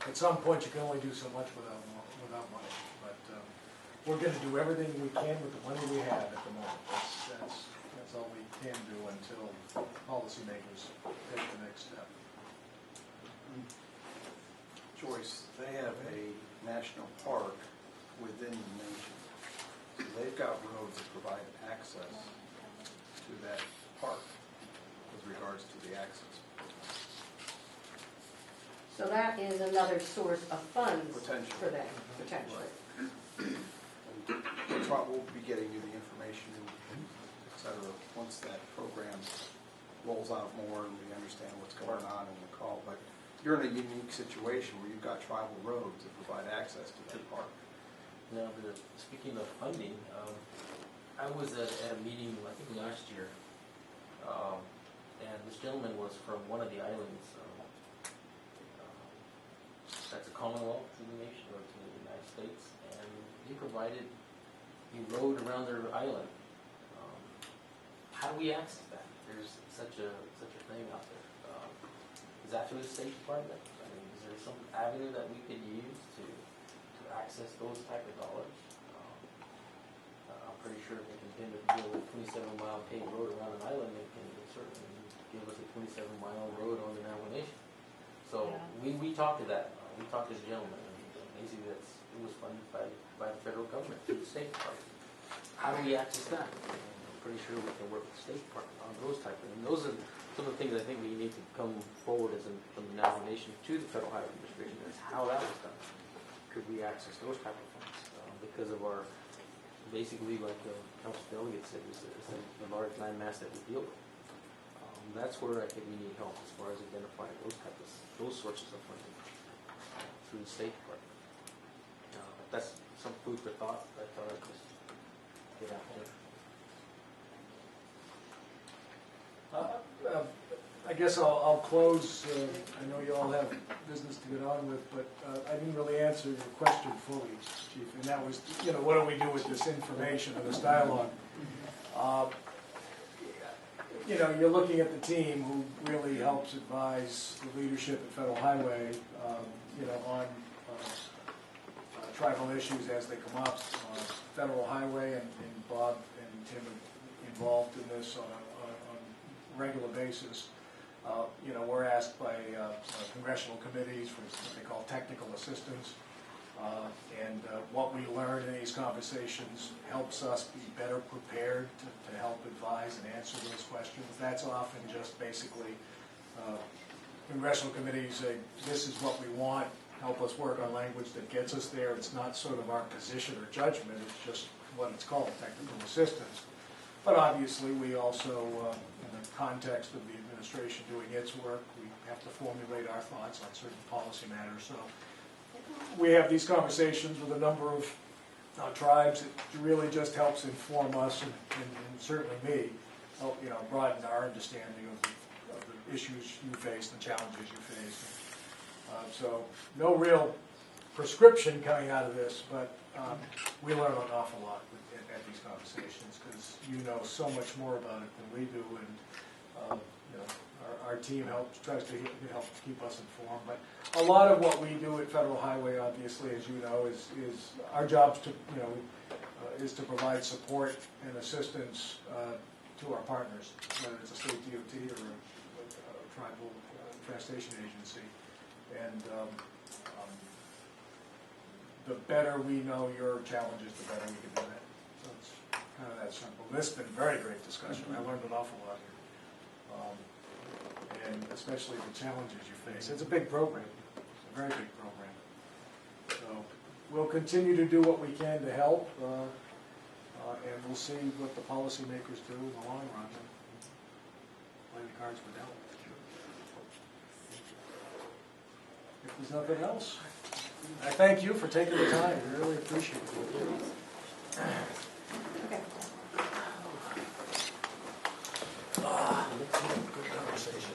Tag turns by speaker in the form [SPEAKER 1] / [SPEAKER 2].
[SPEAKER 1] at some point you can only do so much without money. But we're going to do everything we can with the money we have at the moment. That's all we can do until policymakers take the next step.
[SPEAKER 2] Joyce, they have a national park within the nation. So they've got roads that provide access to that park with regards to the access.
[SPEAKER 3] So that is another source of funds for them, potentially.
[SPEAKER 2] We'll be getting you the information, et cetera, once that program rolls out more and we understand what's going on in the call. But you're in a unique situation where you've got tribal roads that provide access to that park.
[SPEAKER 4] Now, speaking of funding, I was at a meeting, I think last year, and this gentleman was from one of the islands. That's a commonwealth to the nation or to the United States, and he provided a road around their island. How do we access that? There's such a thing out there. Is that through the State Department? I mean, is there some avenue that we could use to access those type of dollars? I'm pretty sure if they can build a 27-mile paved road around an island, they can certainly give us a 27-mile road on the Navajo Nation. So yeah. we talked to that. We talked to this gentleman, and basically it was funded by the federal government through the State Department. How do we access that? I'm pretty sure we can work with the State Department on those type of things. And those are some of the things I think we need to come forward from the Navajo Nation to the Federal Highway Administration. That's how that was done. Could we access those type of funds because of our, basically like Council Delegate said, is the large land mass that we deal with. That's where I think we need help as far as identifying those sources of funding through the State Department. That's some food for thought that I thought I'd just get out there.
[SPEAKER 1] I guess I'll close. I know you all have business to get on with, but I didn't really answer your question fully, Chief, and that was, what do we do with this information and this dialogue? You're looking at the team who really helps advise the leadership at Federal Highway, on tribal issues as they come up. Federal Highway and Bob and Tim are involved in this on a regular basis. We're asked by congressional committees for what they call technical assistance. And what we learn in these conversations helps us be better prepared to help advise and answer those questions. That's often just basically congressional committees say, this is what we want, help us work on language that gets us there. It's not sort of our position or judgment, it's just what it's called, technical assistance. But obviously we also, in the context of the administration doing its work, we have to formulate our thoughts on certain policy matters. So we have these conversations with a number of tribes. It really just helps inform us and certainly me, help broaden our understanding of the issues you face, the challenges you face. So no real prescription coming out of this, but we learn an awful lot at these conversations because you know so much more about it than we do, and our team tries to help keep us informed. But a lot of what we do at Federal Highway, obviously, as you know, is our jobs to is to provide support and assistance to our partners, whether it's a state DOT or a tribal transportation agency. And the better we know your challenges, the better we can do that. So it's kind of that simple. This has been a very great discussion. I learned an awful lot here. And especially the challenges you face. It's a big program. It's a very big program. So we'll continue to do what we can to help, and we'll see what the policymakers do in the long run. Play the cards we're dealt. If there's nothing else, I thank you for taking the time. We really appreciate it.
[SPEAKER 3] Okay.
[SPEAKER 1] Good conversation.